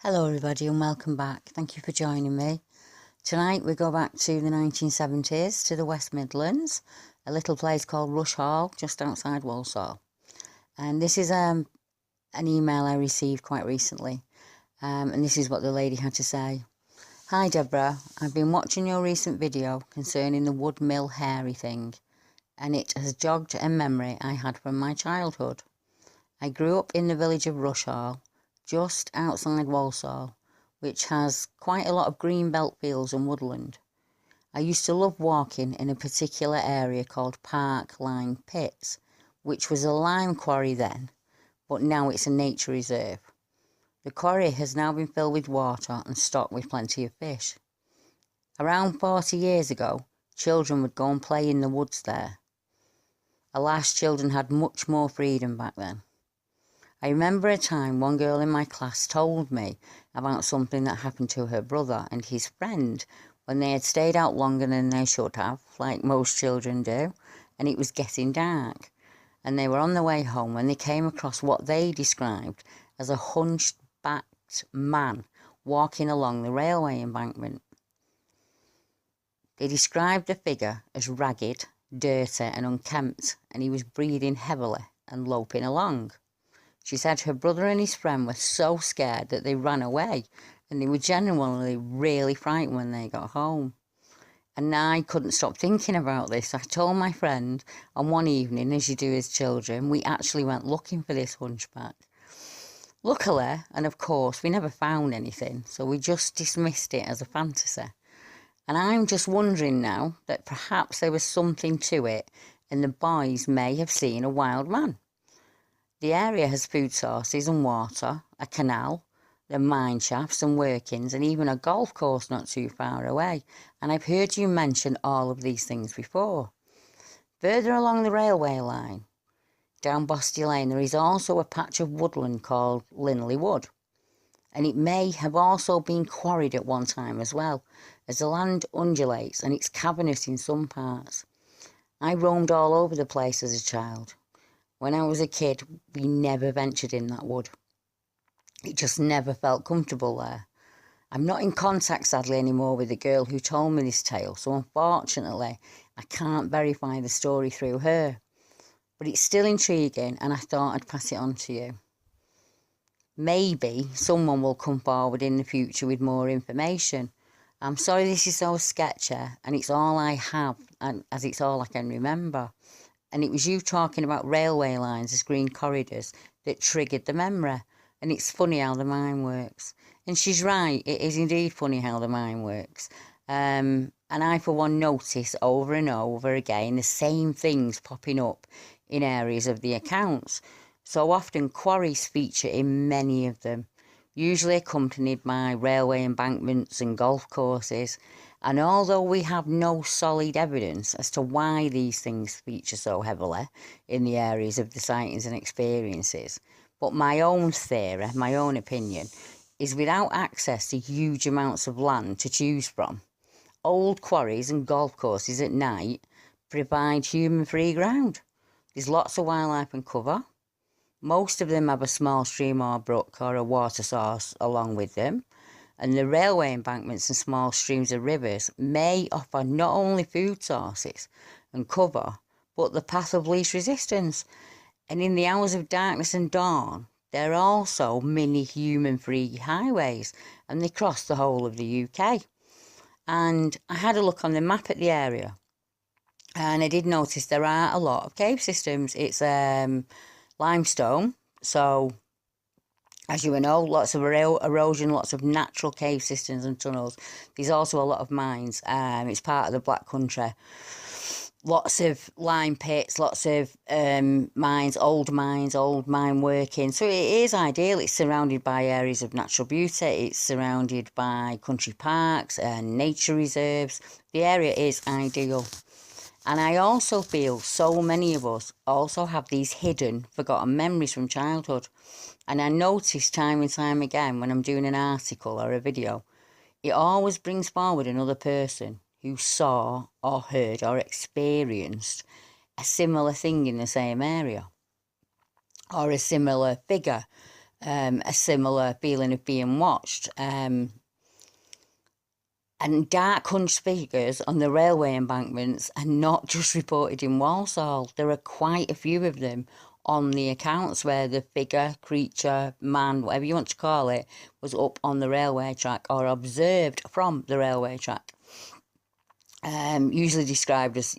Hello everybody and welcome back. Thank you for joining me. Tonight we go back to the 1970s, to the West Midlands, a little place called Rush Hall, just outside Walsall. And this is an email I received quite recently, and this is what the lady had to say. Hi Deborah, I've been watching your recent video concerning the wood mill hairy thing, and it has jogged a memory I had from my childhood. I grew up in the village of Rush Hall, just outside Walsall, which has quite a lot of green belt fields and woodland. I used to love walking in a particular area called Park Lime Pits, which was a lime quarry then, but now it's a nature reserve. The quarry has now been filled with water and stocked with plenty of fish. Around 40 years ago, children would go and play in the woods there. Alas, children had much more freedom back then. I remember a time one girl in my class told me about something that happened to her brother and his friend when they had stayed out longer than they should have, like most children do, and it was getting dark. And they were on the way home when they came across what they described as a hunchbacked man walking along the railway embankment. They described the figure as ragged, dirty and unkempt, and he was breathing heavily and loping along. She said her brother and his friend were so scared that they ran away, and they were genuinely really frightened when they got home. And I couldn't stop thinking about this. I told my friend, and one evening, as you do as children, we actually went looking for this hunchback. Luckily, and of course, we never found anything, so we just dismissed it as a fantasy. And I'm just wondering now that perhaps there was something to it, and the boys may have seen a wild man. The area has food sources and water, a canal, the mine shafts and workings, and even a golf course not too far away. And I've heard you mention all of these things before. Further along the railway line, down Bosty Lane, there is also a patch of woodland called Linley Wood. And it may have also been quarried at one time as well, as the land undulates and it's cavernous in some parts. I roamed all over the place as a child. When I was a kid, we never ventured in that wood. It just never felt comfortable there. I'm not in contact, sadly, anymore with the girl who told me this tale, so unfortunately, I can't verify the story through her. But it's still intriguing, and I thought I'd pass it on to you. Maybe someone will come forward in the future with more information. I'm sorry this is so sketchy, and it's all I have, and as it's all I can remember. And it was you talking about railway lines as green corridors that triggered the memory. And it's funny how the mind works. And she's right, it is indeed funny how the mind works. And I, for one, notice over and over again the same things popping up in areas of the accounts. So often quarries feature in many of them, usually accompanied by railway embankments and golf courses. And although we have no solid evidence as to why these things feature so heavily in the areas of the sightings and experiences, but my own theory, my own opinion, is without access to huge amounts of land to choose from, old quarries and golf courses at night provide human free ground. There's lots of wildlife and cover. Most of them have a small stream or brook or a water source along with them. And the railway embankments and small streams of rivers may offer not only food sources and cover, but the path of least resistance. And in the hours of darkness and dawn, there are also mini human-free highways, and they cross the whole of the UK. And I had a look on the map at the area, and I did notice there are a lot of cave systems. It's limestone, so as you know, lots of erosion, lots of natural cave systems and tunnels. There's also a lot of mines. It's part of the Black Country. Lots of lime pits, lots of mines, old mine working. So it is ideal. It's surrounded by areas of natural beauty. It's surrounded by country parks and nature reserves. The area is ideal. And I also feel so many of us also have these hidden, forgotten memories from childhood. And I notice time and time again when I'm doing an article or a video, it always brings forward another person who saw or heard or experienced a similar thing in the same area, or a similar figure a similar feeling of being watched. And dark hunched figures on the railway embankments are not just reported in Walsall. There are quite a few of them on the accounts where the figure, creature, man, whatever you want to call it, was up on the railway track or observed from the railway track. Usually described as,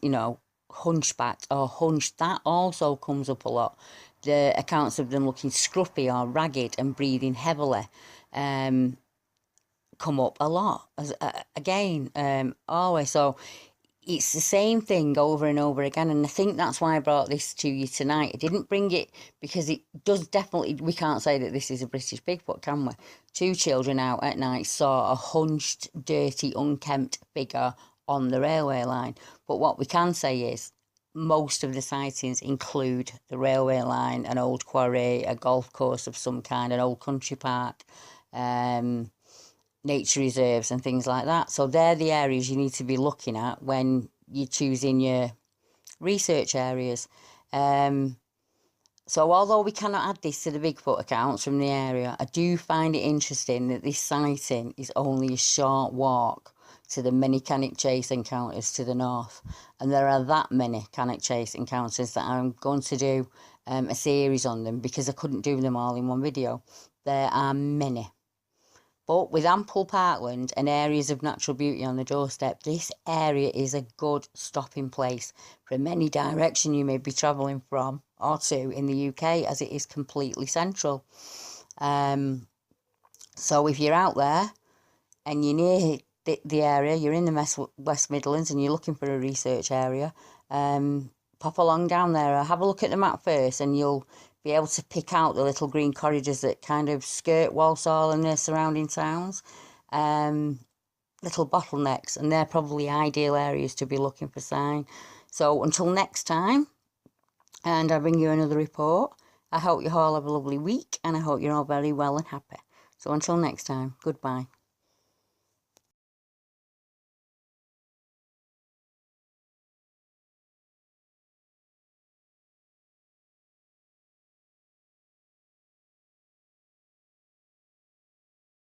hunchbacked or hunched. That also comes up a lot. The accounts of them looking scruffy or ragged and breathing heavily come up a lot. Always. So it's the same thing over and over again, and I think that's why I brought this to you tonight. I didn't bring it because it does definitely, we can't say that this is a British Bigfoot, can we? 2 children out at night saw a hunched, dirty, unkempt figure on the railway line. But what we can say is most of the sightings include the railway line, an old quarry, a golf course of some kind, an old country park, nature reserves and things like that. So they're the areas you need to be looking at when you're choosing your research areas. So although we cannot add this to the Bigfoot accounts from the area, I do find it interesting that this sighting is only a short walk to the many Cannock Chase encounters to the north. And there are that many Cannock Chase encounters that I'm going to do a series on them because I couldn't do them all in one video. There are many. But with ample parkland and areas of natural beauty on the doorstep, this area is a good stopping place from any direction you may be travelling from or to in the UK, as it is completely central. So if you're out there and you're near the area, you're in the West Midlands and you're looking for a research area, pop along down there. Have a look at the map first and you'll be able to pick out the little green corridors that kind of skirt Walsall and their surrounding towns. Little bottlenecks, and they're probably ideal areas to be looking for sign. So until next time, and I bring you another report, I hope you all have a lovely week and I hope you're all very well and happy. So until next time, goodbye.